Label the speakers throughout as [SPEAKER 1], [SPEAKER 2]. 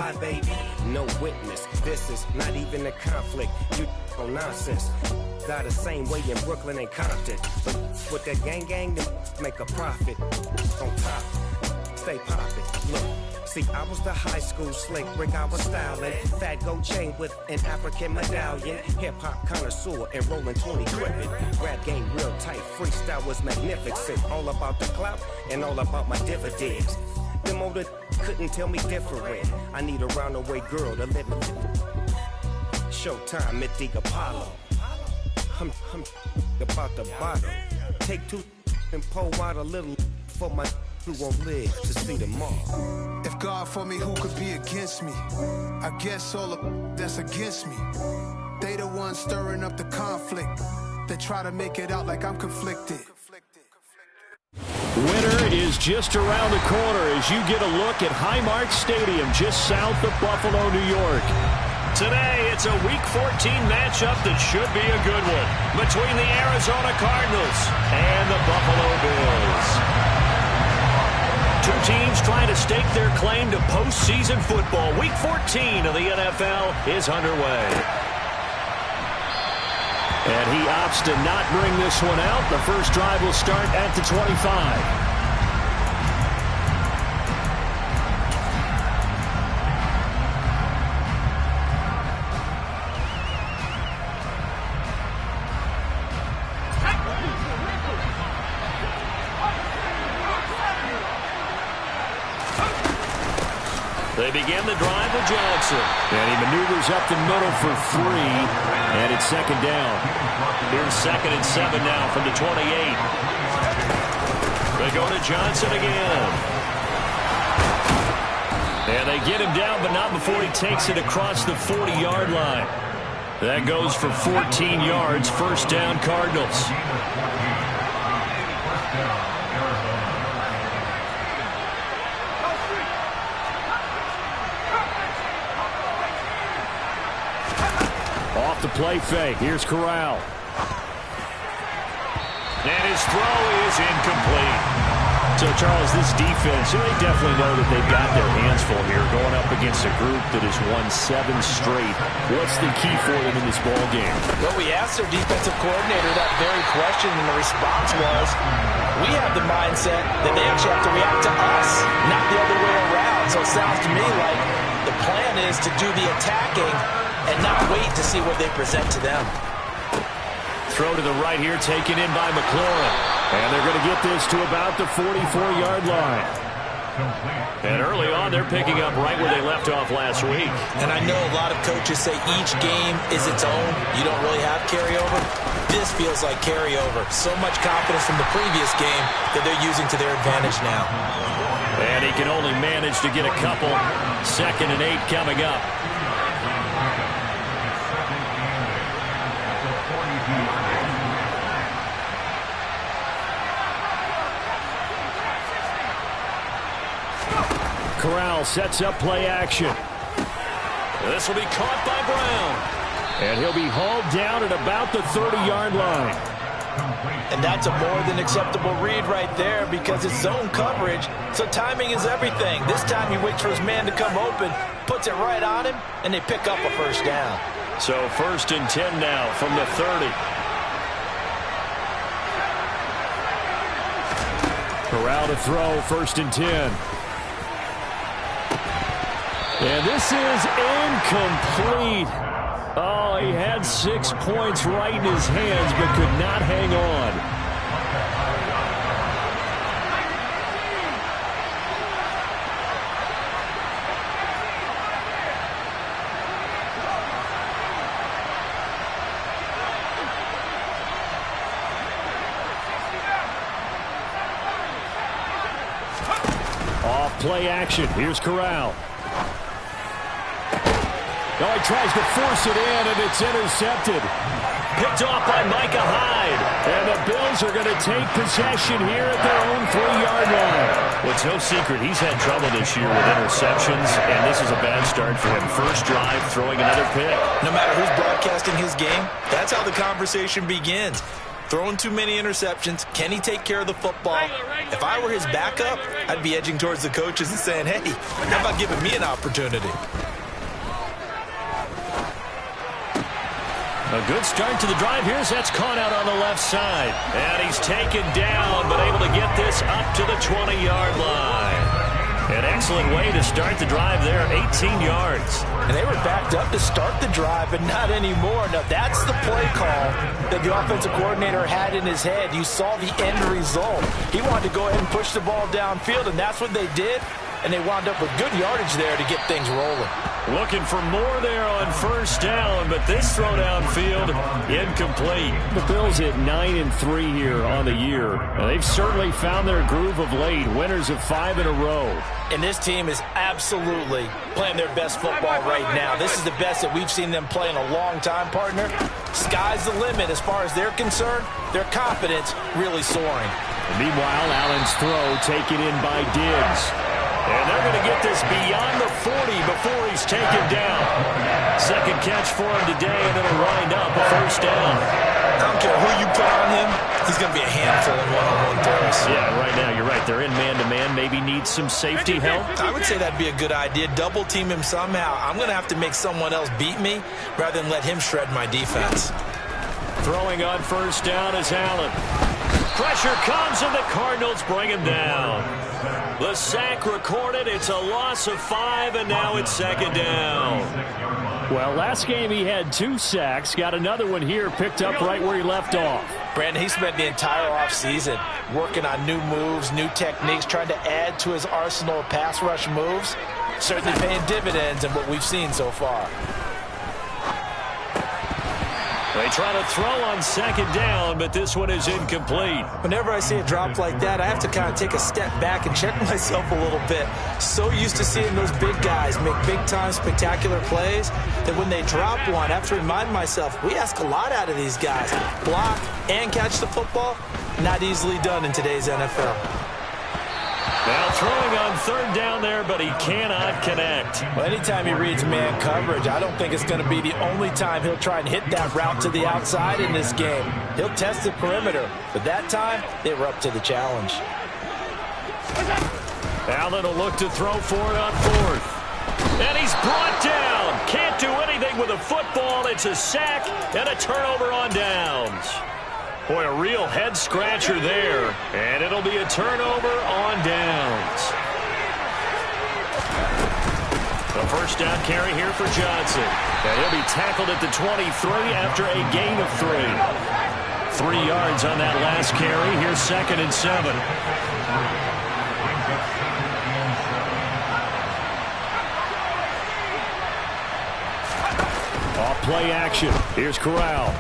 [SPEAKER 1] lie, baby. No witness. This is not even a conflict. You on nonsense. Got the same way in Brooklyn and Compton. But with that gang, they make a profit. On top, stay poppin'. Look. See, I was the high school slick Rick, I was styling. Fat gold chain with an African medallion. Hip-hop connoisseur and rolling 20 crippin'. Rap game real tight, freestyle was magnificent. All about the clout and all about my dividends. Them older couldn't tell me different. I need a round-away girl to live with. Showtime at the Apollo. I'm about the bottom. Take two and pour out a little for my who won't live to see tomorrow.
[SPEAKER 2] If God for me, who could be against me? I guess all of that's against me. They the ones stirring up the conflict. They try to make it out like I'm conflicted.
[SPEAKER 3] Winter is just around the corner as you get a look at Highmark Stadium just south of Buffalo, New York. Today, it's a Week 14 matchup that should be a good one between the Arizona Cardinals and the Buffalo Bills. Two teams trying to stake their claim to postseason football. Week 14 of the NFL is underway. And he opts to not bring this one out. The first drive will start at the 25. They begin the drive with Johnson. And he maneuvers up the middle for 3. And it's second down. Here's 2nd and 7 now from the 28. They go to Johnson again. And they get him down, but not before he takes it across the 40-yard line. That goes for 14 yards. First down, Cardinals. Off the play fake. Here's Corral. And his throw is incomplete. So, Charles, this defense, they definitely know that they've got their hands full here going up against a group that has won 7 straight. What's the key for them in this ball game?
[SPEAKER 4] Well, we asked their defensive coordinator that very question, and the response was, we have the mindset that they actually have to react to us, not the other way around. So it sounds to me like the plan is to do the attacking and not wait to see what they present to them.
[SPEAKER 3] Throw to the right here, taken in by McLaurin. And they're going to get this to about the 44-yard line. And early on, they're picking up right where they left off last week.
[SPEAKER 4] And I know a lot of coaches say each game is its own. You don't really have carryover. This feels like carryover. So much confidence from the previous game that they're using to their advantage now.
[SPEAKER 3] And he can only manage to get a couple. 2nd and 8 coming up. Corral sets up play action. This will be caught by Brown. And he'll be hauled down at about the 30-yard line.
[SPEAKER 4] And that's a more than acceptable read right there because it's zone coverage, so timing is everything. This time he waits for his man to come open, puts it right on him, and they pick up a first down.
[SPEAKER 3] So 1st and 10 now from the 30. Corral to throw, 1st and 10. And this is incomplete. Oh, he had 6 points right in his hands, but could not hang on. Off play action. Here's Corral. Oh, he tries to force it in, and it's intercepted. Picked off by Micah Hyde. And the Bills are going to take possession here at their own 3-yard line. Well, it's no secret he's had trouble this year with interceptions, and this is a bad start for him. First drive, throwing another pick.
[SPEAKER 4] No matter who's broadcasting his game, that's how the conversation begins. throwing too many interceptions. Can he take care of the football? If I were his backup, I'd be edging towards the coaches and saying, hey, how about giving me an opportunity?
[SPEAKER 3] A good start to the drive. Here's that's caught out on the left side. And he's taken down, but able to get this up to the 20-yard line. An excellent way to start the drive there, 18 yards.
[SPEAKER 4] And they were backed up to start the drive, but not anymore. Now, that's the play call that the offensive coordinator had in his head. You saw the end result. He wanted to go ahead and push the ball downfield, and that's what they did. And they wound up with good yardage there to get things rolling.
[SPEAKER 3] Looking for more there on first down, but this throw downfield incomplete. The Bills at 9-3 here on the year. They've certainly found their groove of late, winners of 5 in a row.
[SPEAKER 4] And this team is absolutely playing their best football right now. This is the best that we've seen them play in a long time, partner. Sky's the limit as far as they're concerned. Their confidence really soaring.
[SPEAKER 3] And meanwhile, Allen's throw taken in by Diggs. And they're going to get this beyond the 40 before he's taken down. Second catch for him today, and it'll wind up a first down.
[SPEAKER 4] I don't care who you put on him. He's going to be a handful in one-on-one throws.
[SPEAKER 3] Yeah, right now, you're right. They're in man-to-man. Maybe need some safety help.
[SPEAKER 4] I would say that'd be a good idea. Double team him somehow. I'm going to have to make someone else beat me rather than let him shred my defense.
[SPEAKER 3] Throwing on first down is Allen. Pressure comes, and the Cardinals bring him down. The sack recorded. It's a loss of 5, and now it's second down. Well, last game he had 2 sacks. Got another one here, picked up right where he left off.
[SPEAKER 4] Brandon, he spent the entire offseason working on new moves, new techniques, trying to add to his arsenal of pass rush moves. Certainly paying dividends in what we've seen so far.
[SPEAKER 3] They try to throw on second down, but this one is incomplete.
[SPEAKER 4] Whenever I see a drop like that, I have to kind of take a step back and check myself a little bit. So used to seeing those big guys make big-time spectacular plays that when they drop one, I have to remind myself, we ask a lot out of these guys. Block and catch the football, not easily done in today's NFL.
[SPEAKER 3] Now throwing on third down there, but he cannot connect.
[SPEAKER 4] Well, anytime he reads man coverage, I don't think it's going to be the only time he'll try and hit that route to the outside in this game. He'll test the perimeter, but that time, they were up to the challenge.
[SPEAKER 3] Allen will look to throw for it on fourth. And he's brought down. Can't do anything with a football. It's a sack and a turnover on downs. Boy, a real head-scratcher there. And it'll be a turnover on downs. A first down carry here for Johnson. And he'll be tackled at the 23 after a gain of 3. 3 yards on that last carry. Here's second and 7. Off play action. Here's Corral.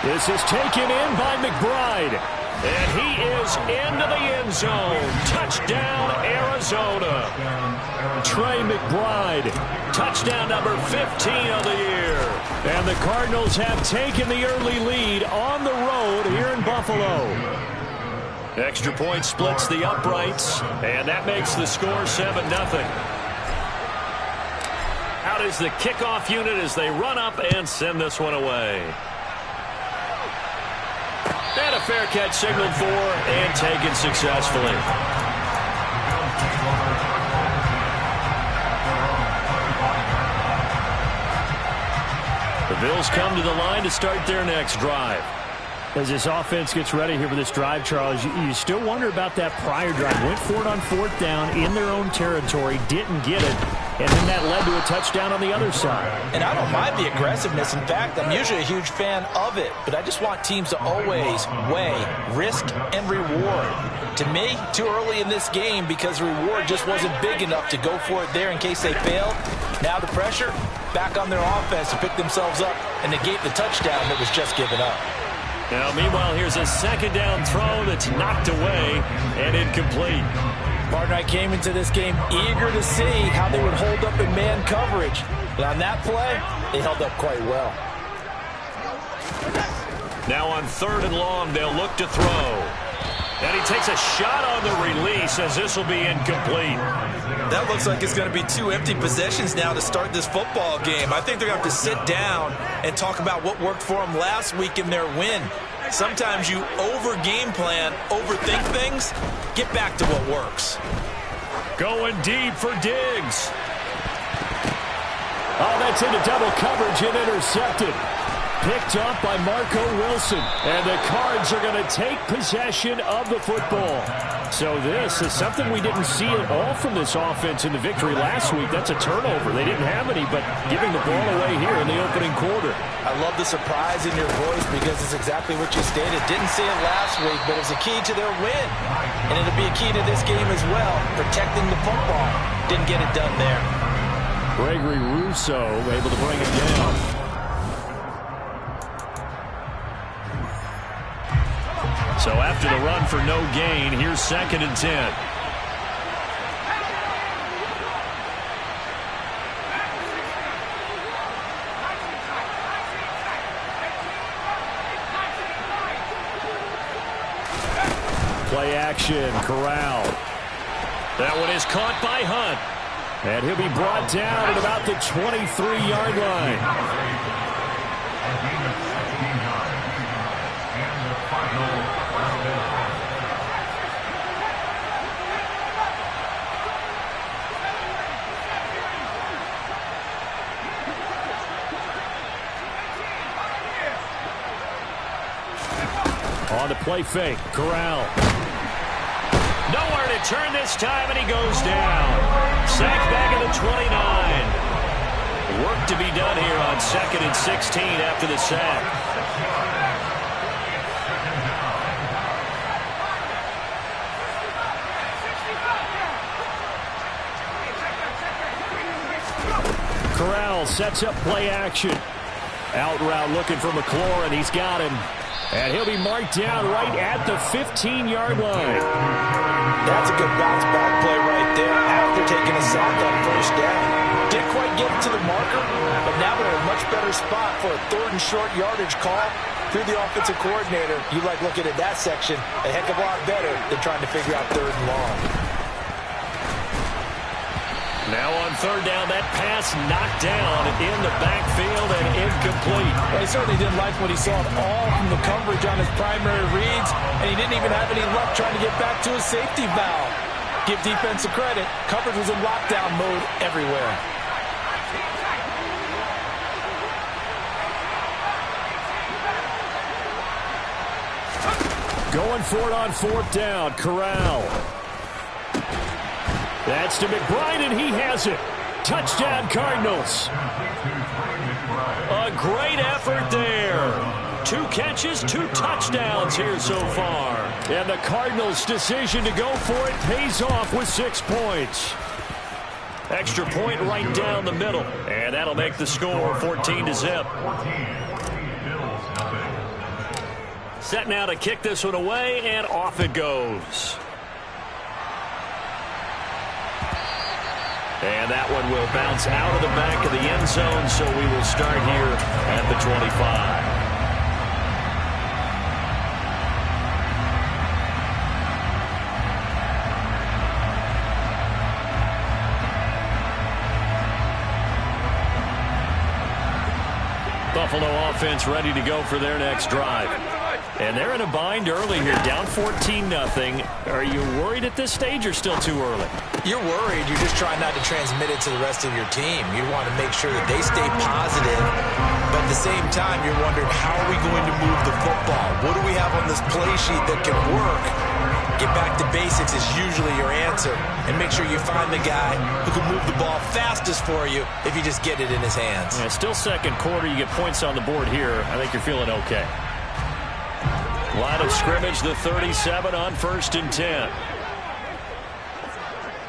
[SPEAKER 3] This is taken in by McBride. And he is into the end zone. Touchdown, Arizona. Trey McBride. Touchdown number 15 of the year. And the Cardinals have taken the early lead on the road here in Buffalo. Extra point splits the uprights. And that makes the score 7-0. Out is the kickoff unit as they run up and send this one away. And a fair catch signaled for and taken successfully. The Bills come to the line to start their next drive. As this offense gets ready here for this drive, Charles, you still wonder about that prior drive. Went for it on fourth down in their own territory, didn't get it, and then that led to a touchdown on the other side.
[SPEAKER 4] And I don't mind the aggressiveness. In fact, I'm usually a huge fan of it, but I just want teams to always weigh risk and reward. To me, too early in this game because the reward just wasn't big enough to go for it there in case they failed. Now the pressure back on their offense to pick themselves up and negate the touchdown that was just given up.
[SPEAKER 3] Now, meanwhile, here's a second down throw that's knocked away and incomplete.
[SPEAKER 4] Partner, I came into this game eager to see how they would hold up in man coverage. But on that play, they held up quite well.
[SPEAKER 3] Now on third and long, they'll look to throw. And he takes a shot on the release as this will be incomplete.
[SPEAKER 4] That looks like it's going to be 2 empty possessions now to start this football game. I think they're going to have to sit down and talk about what worked for them last week in their win. Sometimes you over-game plan, overthink things. Get back to what works.
[SPEAKER 3] Going deep for Diggs. Oh, that's into double coverage and intercepted. Picked up by Marco Wilson. And the Cards are going to take possession of the football. So this is something we didn't see at all from this offense in the victory last week. That's a turnover. They didn't have any, but giving the ball away here in the opening quarter.
[SPEAKER 4] I love the surprise in your voice because it's exactly what you stated. Didn't see it last week, but it's a key to their win. And it'll be a key to this game as well, protecting the football. Didn't get it done there.
[SPEAKER 3] Gregory Rousseau able to bring it down. So after the run for no gain, here's 2nd and 10. Play action, Corral. That one is caught by Hunt. And he'll be brought down at about the 23-yard line. On the play fake, Corral. Nowhere to turn this time, and he goes down. Sacked back at the 29. Work to be done here on 2nd and 16 after the sack. Corral sets up play action. Out route looking for McLaurin. He's got him. And he'll be marked down right at the 15-yard line.
[SPEAKER 4] That's a good bounce-back play right there after taking a sack on 1st down. Didn't quite get to the marker, but now they're in a much better spot for a 3rd and short yardage call. Through the offensive coordinator, you like looking at that section a heck of a lot better than trying to figure out 3rd and long.
[SPEAKER 3] Now on 3rd down, that pass knocked down in the backfield and incomplete.
[SPEAKER 4] Well, he certainly didn't like what he saw at all from the coverage on his primary reads, and he didn't even have any luck trying to get back to his safety valve. Give defense a credit. Coverage was in lockdown mode everywhere.
[SPEAKER 3] Going for it on 4th down, Corral. That's to McBride, and he has it. Touchdown, Cardinals. A great effort there. 2 catches, 2 touchdowns here so far. And the Cardinals' decision to go for it pays off with 6 points. Extra point right down the middle. And that'll make the score 14-0. Set now to kick this one away, and off it goes. And that one will bounce out of the back of the end zone, so we will start here at the 25. Buffalo offense ready to go for their next drive. And they're in a bind early here, down 14-0. Are you worried at this stage or still too early?
[SPEAKER 4] You're worried. You're just trying not to transmit it to the rest of your team. You want to make sure that they stay positive, but at the same time, you're wondering, how are we going to move the football? What do we have on this play sheet that can work? Get back to basics is usually your answer, and make sure you find the guy who can move the ball fastest for you if you just get it in his hands.
[SPEAKER 3] Yeah, still 2nd quarter. You get points on the board here. I think you're feeling okay. Line of scrimmage, the 37 on 1st and 10.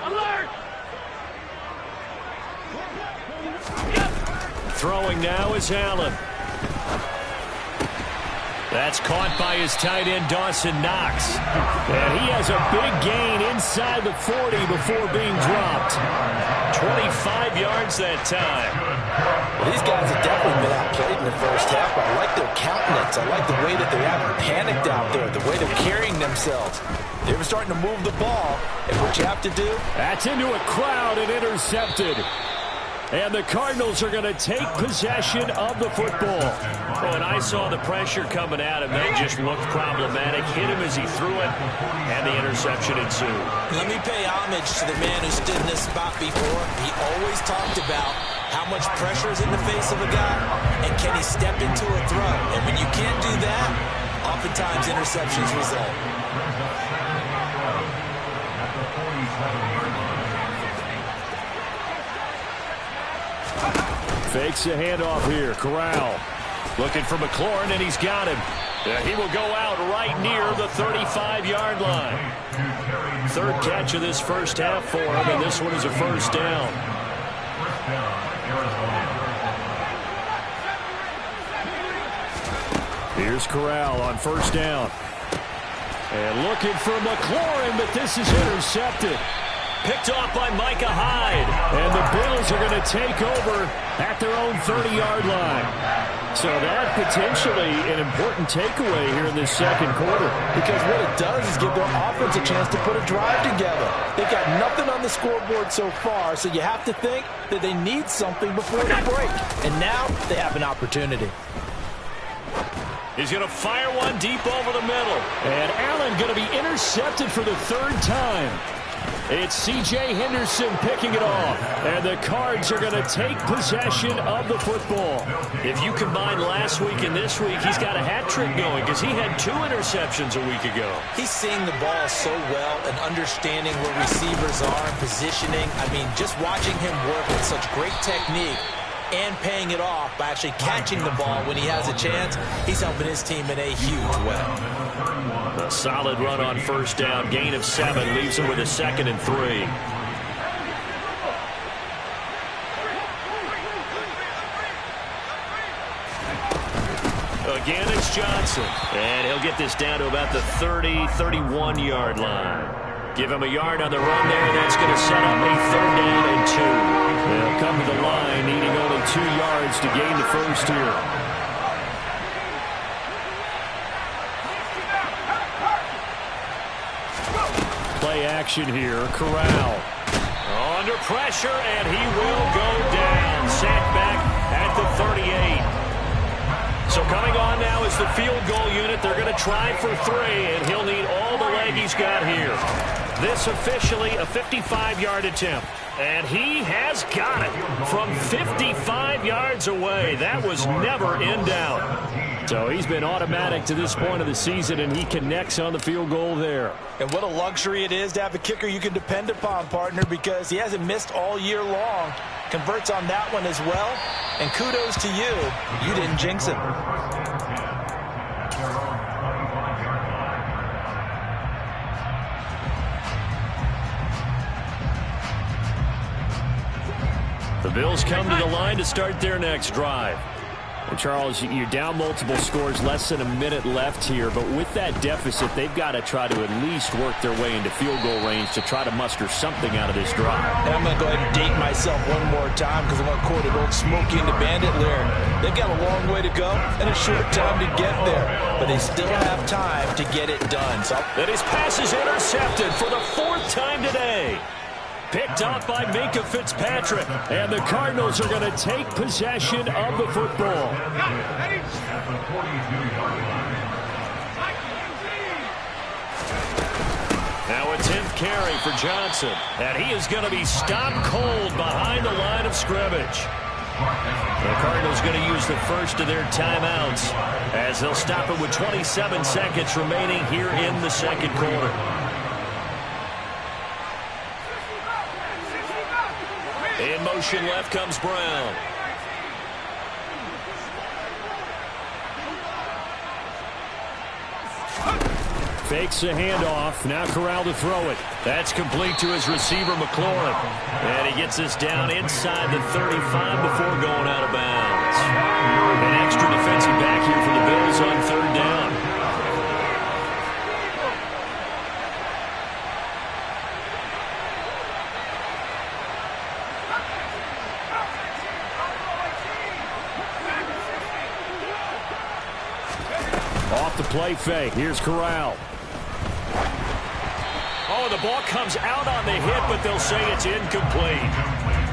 [SPEAKER 5] Alert!
[SPEAKER 3] Throwing now is Allen. That's caught by his tight end, Dawson Knox. And he has a big gain inside the 40 before being dropped. 25 yards that time.
[SPEAKER 4] Well, these guys have definitely been outplayed in the first half, but I like their countenance. I like the way that they haven't panicked out there, the way they're carrying themselves. They were starting to move the ball, and what you have to do...
[SPEAKER 3] That's into a crowd and intercepted. And the Cardinals are going to take possession of the football. When I saw the pressure coming at him, that just looked problematic. Hit him as he threw it, and the interception ensued.
[SPEAKER 4] Let me pay homage to the man who stood in this spot before. He always talked about how much pressure is in the face of a guy, and can he step into a throw. And when you can't do that, oftentimes interceptions result.
[SPEAKER 3] Fakes a handoff here. Corral looking for McLaurin, and he's got him. He will go out right near the 35-yard line. Third catch of this first half for him, and this one is a first down. Here's Corral on first down. And looking for McLaurin, but this is intercepted. Picked off by Micah Hyde. And the Bills are going to take over at their own 30-yard line. So that potentially an important takeaway here in this second quarter.
[SPEAKER 4] Because what it does is give their offense a chance to put a drive together. They've got nothing on the scoreboard so far, so you have to think that they need something before the break. And now they have an opportunity.
[SPEAKER 3] He's going to fire one deep over the middle. And Allen going to be intercepted for the third time. It's C.J. Henderson picking it off. And the Cards are going to take possession of the football. If you combine last week and this week, he's got a hat trick going because he had 2 interceptions a week ago.
[SPEAKER 4] He's seeing the ball so well and understanding where receivers are and positioning. I mean, just watching him work with such great technique and paying it off by actually catching the ball when he has a chance, he's helping his team in a huge way.
[SPEAKER 3] A solid run on first down. Gain of 7 leaves him with a 2nd and 3. Again, it's Johnson. And he'll get this down to about the 30, 31-yard line. Give him a yard on the run there, and that's going to set up a 3rd down and 2. They'll come to the line, needing only 2 yards to gain the first here. Play action here. Corral under pressure, and he will go down. Sacked back at the 38. So coming on now is the field goal unit. They're going to try for 3, and he'll need all the leg he's got here. This officially a 55-yard attempt. And he has got it from 55 yards away. That was never in doubt. So he's been automatic to this point of the season, and he connects on the field goal there. And what a luxury it is to have a kicker you can depend upon, partner, because he hasn't missed all year long. Converts on that one as well. And kudos to you. You didn't jinx him. The Bills come to the line to start their next drive. And Charles, you're down multiple scores, less than a minute left here, but with that deficit, they've got to try to at least work their way into field goal range to try to muster something out of this drive.
[SPEAKER 4] And I'm going to go ahead and date myself one more time because I'm going to quote an old Smokey and the Bandit lyric. They've got a long way to go and a short time to get there, but they still have time to get it done. So
[SPEAKER 3] that his pass is intercepted for the 4th time today. Picked off by Minka Fitzpatrick. And the Cardinals are going to take possession of the football. Now a 10th carry for Johnson. And he is going to be stopped cold behind the line of scrimmage. The Cardinals going to use the first of their timeouts as they'll stop it with 27 seconds remaining here in the second quarter. In motion left comes Brown. Fakes a handoff. Now Corral to throw it. That's complete to his receiver, McLaurin. And he gets this down inside the 35 before going out of bounds. An extra defensive back here for the Bills on 3rd down. play fake. Here's Corral. Oh, the ball comes out on the hit, but they'll say it's incomplete.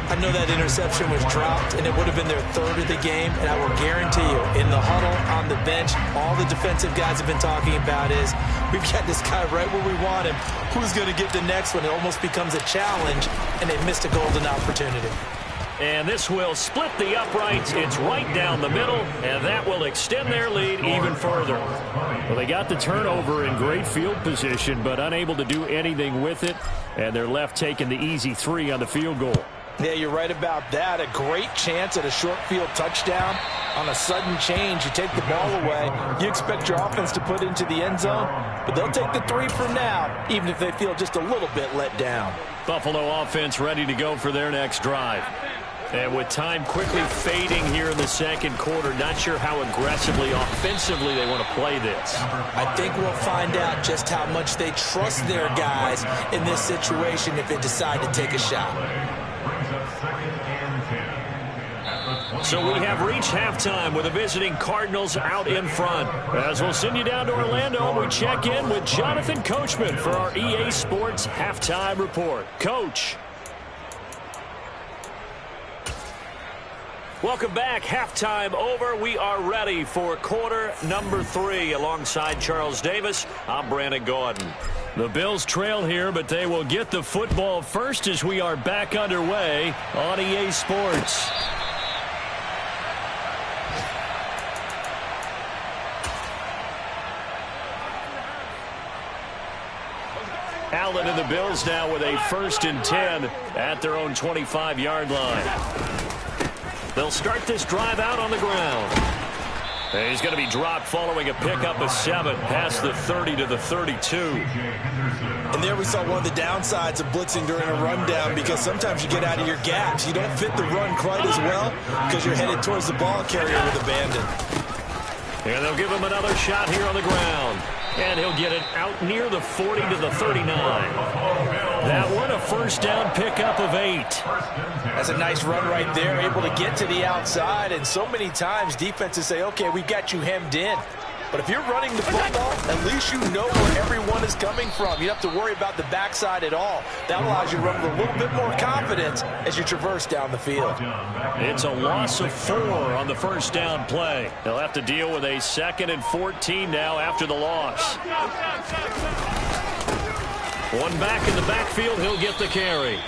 [SPEAKER 4] I know that interception was dropped, and it would have been their third of the game, and I will guarantee you, in the huddle, on the bench, all the defensive guys have been talking about is, we've got this guy right where we want him. Who's going to get the next one? It almost becomes a challenge, and they missed a golden opportunity.
[SPEAKER 3] And this will split the uprights. It's right down the middle, and that will extend their lead even further. Well, they got the turnover in great field position, but unable to do anything with it, and they're left taking the easy 3 on the field goal.
[SPEAKER 4] Yeah, you're right about that. A great chance at a short field touchdown. On a sudden change, you take the ball away. You expect your offense to put into the end zone, but they'll take the 3 for now, even if they feel just a little bit let down.
[SPEAKER 3] Buffalo offense ready to go for their next drive. And with time quickly fading here in the second quarter, not sure how aggressively, offensively they want to play this.
[SPEAKER 4] I think we'll find out just how much they trust their guys in this situation if they decide to take a shot.
[SPEAKER 3] So we have reached halftime with the visiting Cardinals out in front. As we'll send you down to Orlando, we check in with Jonathan Coachman for our EA Sports Halftime Report. Coach. Welcome back. Halftime over. We are ready for quarter number 3. Alongside Charles Davis, I'm Brandon Gordon. The Bills trail here, but they will get the football first as we are back underway on EA Sports. Allen and the Bills now with a 1st and 10 at their own 25-yard line. They'll start this drive out on the ground. And he's going to be dropped following a pickup of 7 past the 30 to the 32.
[SPEAKER 4] And there we saw one of the downsides of blitzing during a rundown, because sometimes you get out of your gaps. You don't fit the run quite as well because you're headed towards the ball carrier with abandon.
[SPEAKER 3] And they'll give him another shot here on the ground. And he'll get it out near the 40 to the 39. That one a 1st down pickup of 8.
[SPEAKER 4] That's a nice run right there, able to get to the outside. And so many times defenses say, okay, we've got you hemmed in. But if you're running the football, at least you know where everyone is coming from. You don't have to worry about the backside at all. That allows you to run with a little bit more confidence as you traverse down the field.
[SPEAKER 3] It's a loss of 4 on the 1st down play. They'll have to deal with a 2nd and 14 now after the loss. One back in the backfield, he'll get the carry.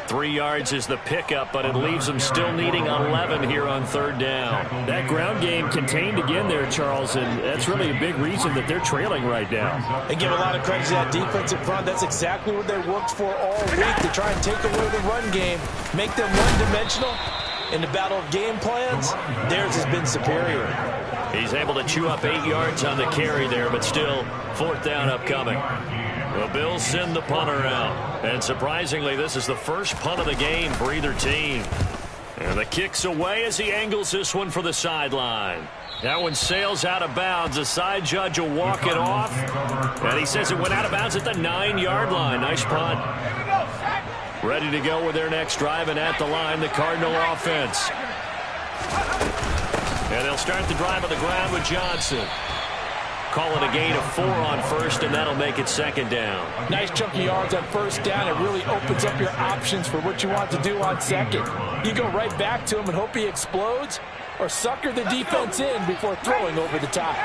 [SPEAKER 3] 3 yards is the pickup, but it leaves them still needing 11 here on 3rd down. That ground game contained again there, Charles, and that's really a big reason that they're trailing right now.
[SPEAKER 4] They give a lot of credit to that defensive front. That's exactly what they worked for all week, to try and take away the run game, make them one-dimensional. In the battle of game plans, theirs has been superior.
[SPEAKER 3] He's able to chew up 8 yards on the carry there, but still 4th down upcoming. The Bills send the punter out. And surprisingly, this is the first punt of the game for either team. And the kick's away as he angles this one for the sideline. That one sails out of bounds. The side judge will walk it off. And he says it went out of bounds at the 9-yard line. Nice punt. Ready to go with their next drive, and at the line, the Cardinal offense. And they'll start the drive on the ground with Johnson. Call it a gain of 4 on 1st, and that'll make it 2nd down.
[SPEAKER 4] Nice chunk of yards on 1st down. It really opens up your options for what you want to do on 2nd. You go right back to him and hope he explodes, or sucker the defense in before throwing over the top.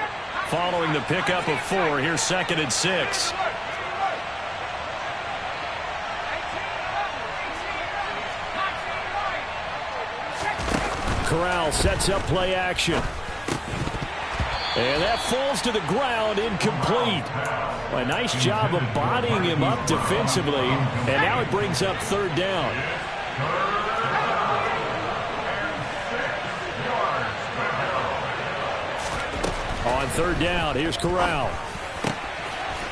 [SPEAKER 3] Following the pickup of 4, here's 2nd and 6. Corral sets up play action. And that falls to the ground, incomplete. A nice job of bodying him up defensively. And now it brings up 3rd down. On 3rd down, here's Corral.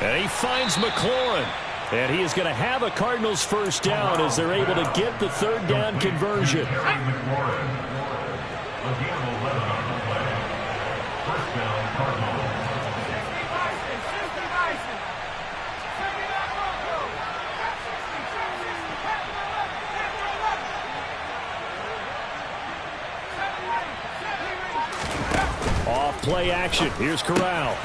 [SPEAKER 3] And he finds McLaurin. And he is going to have a Cardinals 1st down as they're able to get the 3rd down conversion. Off play action. Here's Corral.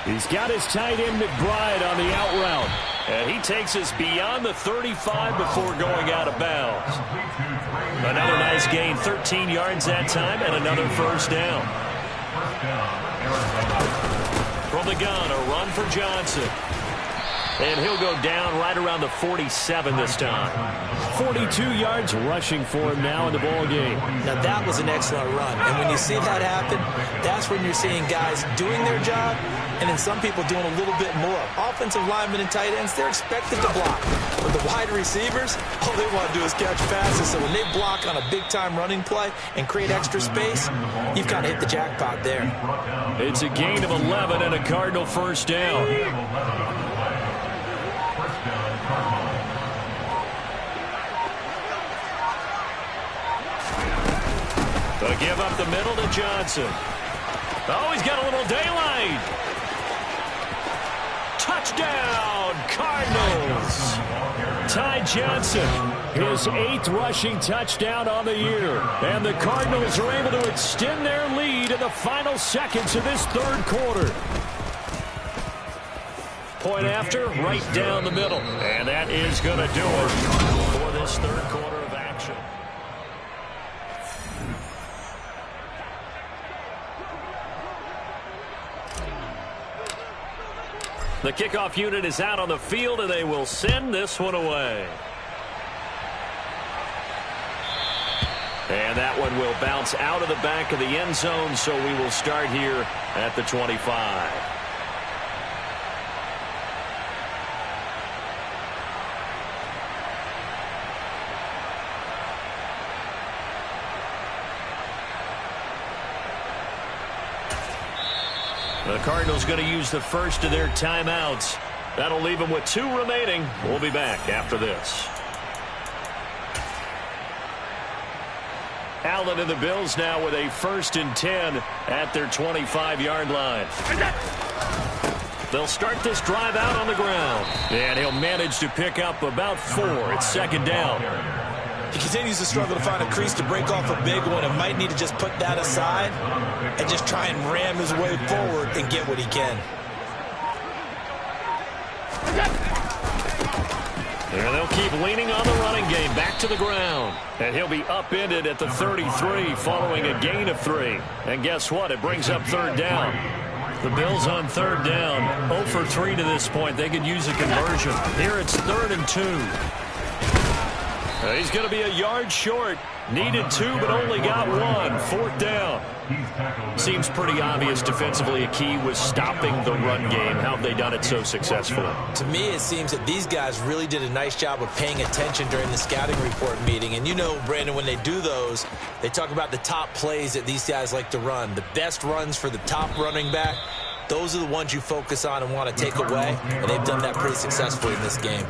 [SPEAKER 3] He's got his tight end McBride on the out route. And he takes us beyond the 35 before going out of bounds. Another nice gain, 13 yards that time, and another first down. From the gun, a run for Johnson. And he'll go down right around the 47 this time. 42 yards rushing for him now in the ball game.
[SPEAKER 4] Now that was an excellent run. And when you see that happen, that's when you're seeing guys doing their job and then some people doing a little bit more. Offensive linemen and tight ends, they're expected to block. But the wide receivers, all they want to do is catch passes. So when they block on a big-time running play and create extra space, you've kind of hit the jackpot there.
[SPEAKER 3] It's a gain of 11 and a Cardinal first down. They give up the middle to Johnson. Oh, he's got a little daylight. Touchdown, Cardinals. Ty Johnson, his 8th rushing touchdown on the year. And the Cardinals are able to extend their lead in the final seconds of this third quarter. Point after, right down the middle. And that is going to do it for this third quarter of action. The kickoff unit is out on the field, and they will send this one away. And that one will bounce out of the back of the end zone, so we will start here at the 25. The Cardinals going to use the first of their timeouts. That'll leave them with 2 remaining. We'll be back after this. Allen and the Bills now with a 1st and 10 at their 25-yard line. They'll start this drive out on the ground. And he'll manage to pick up about 4. It's 2nd down.
[SPEAKER 4] He continues to struggle to find a crease to break off a big one and might need to just put that aside and just try and ram his way forward and get what he can.
[SPEAKER 3] And they'll keep leaning on the running game back to the ground. And he'll be upended at the 33 following a gain of 3. And guess what? It brings up 3rd down. The Bills on 3rd down. 0 for 3 to this point. They could use a conversion. Here it's 3rd and 2. He's going to be a yard short. Needed 2, but only got 1. 4th down. Seems pretty obvious defensively a key was stopping the run game. How have they done it so successfully?
[SPEAKER 4] To me, it seems that these guys really did a nice job of paying attention during the scouting report meeting. And you know, Brandon, when they do those, they talk about the top plays that these guys like to run. The best runs for the top running back. Those are the ones you focus on and want to take away. And they've done that pretty successfully in this game.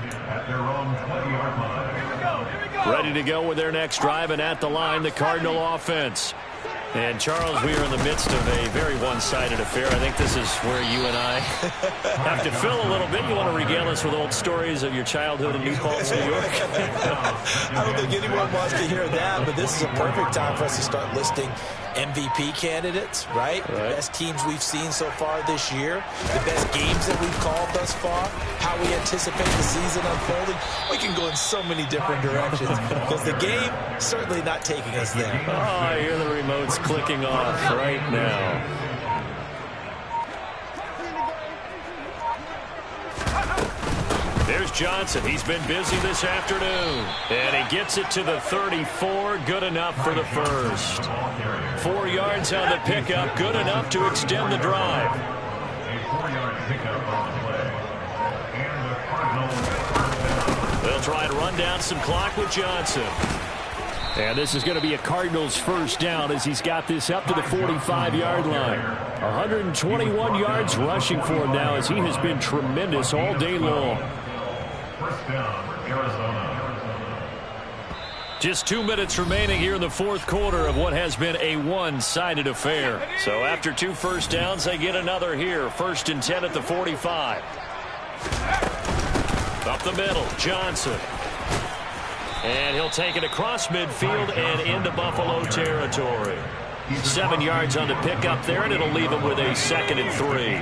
[SPEAKER 3] Ready to go with their next drive, and at the line, the Cardinal offense. And, Charles, we are in the midst of a very one-sided affair. I think this is where you and I have to fill a little bit. You want to regale us with old stories of your childhood in New Paltz, New York?
[SPEAKER 4] I don't think anyone wants to hear that, but this is a perfect time for us to start listing MVP candidates, right? The best teams we've seen so far this year, the best games that we've called thus far, how we anticipate the season unfolding. We can go in so many different directions because the game certainly not taking us there.
[SPEAKER 3] Oh, I hear the remotes clicking off right now. There's Johnson. He's been busy this afternoon. And he gets it to the 34. Good enough for the first. 4 yards on the pickup. Good enough to extend the drive. They'll try and run down some clock with Johnson. And this is going to be a Cardinals first down as he's got this up to the 45-yard line. 121 yards rushing for him now as he has been tremendous all day long. First down, Arizona. Just 2 minutes remaining here in the fourth quarter of what has been a one-sided affair. So after 2 first downs, they get another here. 1st and 10 at the 45. Up the middle, Johnson. And he'll take it across midfield and into Buffalo territory. 7 yards on the pickup there, and it'll leave him with a 2nd and 3.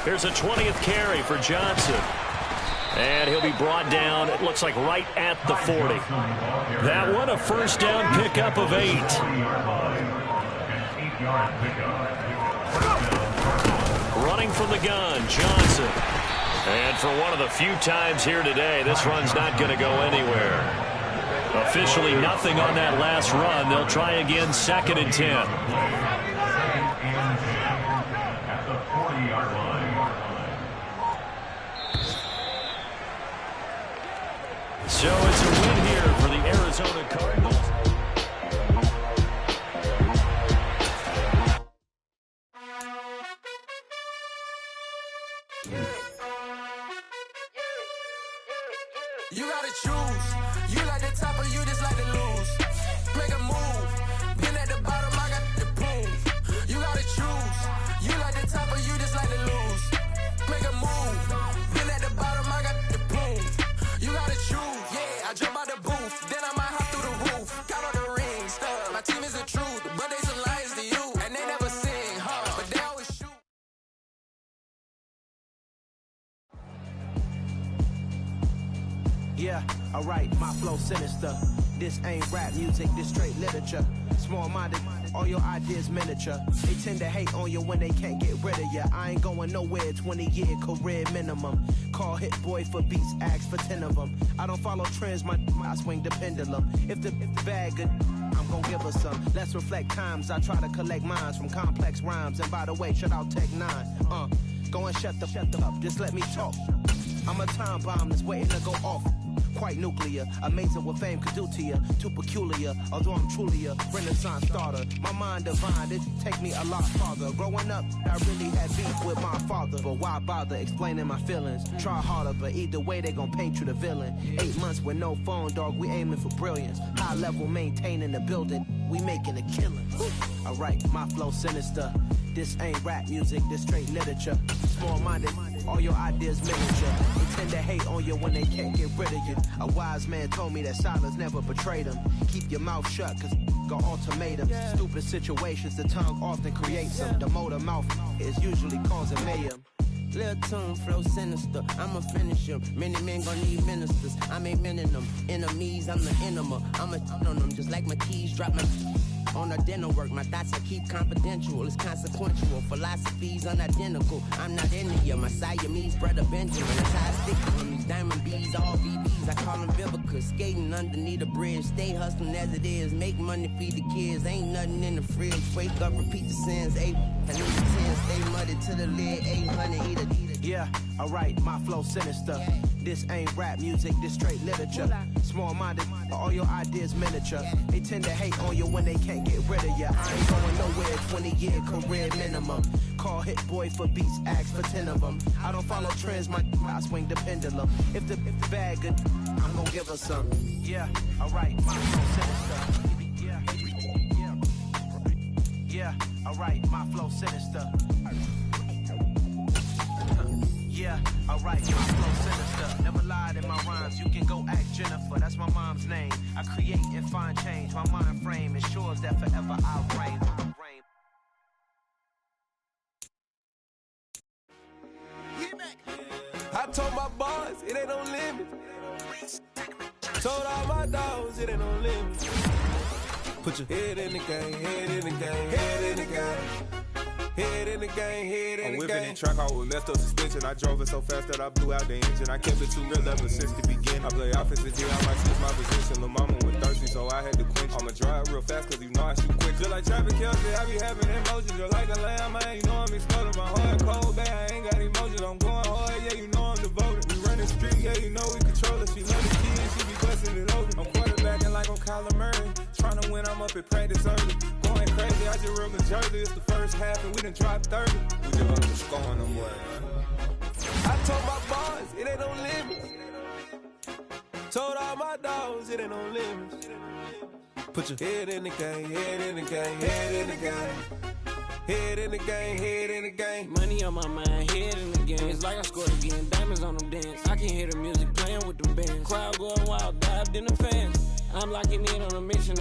[SPEAKER 3] Here's a 20th carry for Johnson. And he'll be brought down, it looks like right at the 40. That one, a first down pickup of 8. Running from the gun, Johnson. And for one of the few times here today, this run's not going to go anywhere. Officially nothing on that last run. They'll try again, 2nd and 10. So it's a win here for the Arizona Cardinals.
[SPEAKER 5] You gotta choose. You like the top or you just like to lose. Make a move. Been at the bottom, I got the prove. You gotta choose. You like the top or you just like to lose. Make a move. Been at the bottom, I got the prove. You gotta choose. Yeah, I jump out the booth. Then I might hop through the roof. Count all the rings. My team is the truth, but they some liars to you. And they never sing, but they always shoot.
[SPEAKER 6] Yeah, alright, my flow sinister. This ain't rap music, this straight literature. Small-minded, all your ideas miniature. They tend to hate on you when they can't get rid of you. I ain't going nowhere, 20-year career minimum. Call hit boy for beats, ask for 10 of them. I don't follow trends, I swing the pendulum. If the bag good, I'm gonna give her some. Let's reflect times, I try to collect minds from complex rhymes. And by the way, shout out Tech 9. Go and shut the up, just let me talk. I'm a time bomb that's waiting to go off. Quite nuclear, amazing what fame could do to you. Too peculiar, although I'm truly a renaissance starter. My mind divine, it take me a lot farther. Growing up, I really had beef with my father. But why bother explaining my feelings? Try harder, but either way they gon' paint you the villain. 8 months with no phone, dog, we aiming for brilliance. High level maintaining the building, we making a killing. Alright, my flow sinister. This ain't rap music, this straight literature. Small-minded, all your ideas miniature. They tend to hate on you when they can't get rid of you. A wise man told me that silence never betrayed him. Keep your mouth shut, cause got ultimatums. Stupid situations, the tongue often creates them. The motor mouth is usually causing mayhem.
[SPEAKER 7] Lil' tune, flow sinister, I'ma finish him. Many men gon' need ministers, I'm aiming them. Enemies, I'm the enema. I'ma on them just like my keys, drop my on the dinner work. My thoughts I keep confidential, it's consequential. Philosophies unidentical, I'm not into you. My Siamese brother Benjamin, that's how I stick to him. These diamond bees, all VVs, I call them Vivica. Skating underneath the bridge, stay hustling as it is. Make money, feed the kids, ain't nothing in the fridge. Wake up, repeat the sins, I need a 10, stay muddy to the lid, 800, eat it.
[SPEAKER 6] Yeah, alright, my flow sinister. This ain't rap music, this straight literature. Small-minded, all your ideas miniature. They tend to hate on you when they can't get rid of you. I ain't going nowhere, 20-year career minimum. Call hit boy for beats, ask for 10 of them. I don't follow trends, I swing the pendulum. If the bag good, I'm gonna give her some. Yeah, alright, my flow sinister. Yeah, alright, my flow sinister. Yeah, alright, my flow sinister. Never lied in my rhymes, you can go ask Jennifer, that's my mom's name. I create and find change, my mind frame ensures that forever I'll reign.
[SPEAKER 5] I told my boys, it ain't no limit. Told all my dogs, it ain't no limit. Put your head in the game, head in the game, head in the game. Head in the game, head in the game. I'm whipping the track out with messed up suspension. I drove it so fast that I blew out the engine. I kept it too real ever since the beginning. I play offensive D, I might switch my position. Lil' mama was thirsty, so I had to quench. I'ma drive real fast, cause you know I shoot quick. Just like Travis Kelce, I be having emotions. Just like a lamb, I ain't know I'm exploding. My heart cold, babe, I ain't got emotions. I'm going hard, yeah, you know I'm devoted. We run the street, yeah, you know we control it. She love the kids, she be busting it open. I'm quarterbacking like I'm Kyler Murray. Trying to win, I'm up at practice early. Going crazy, I just real Jersey. It's the first half and we done dropped 30. We just up the scoring them boys. I told my boys, it ain't no limits. Told all my dogs, it ain't no limits. Put your head in the game, head in the game, head in the game. Head in the game, head in the game.
[SPEAKER 8] Money on my mind, head in the game. It's like I scored again, diamonds on them dance. I can hear the music playing with them band. Crowd going wild, dived in the fans. I'm locking in on a mission.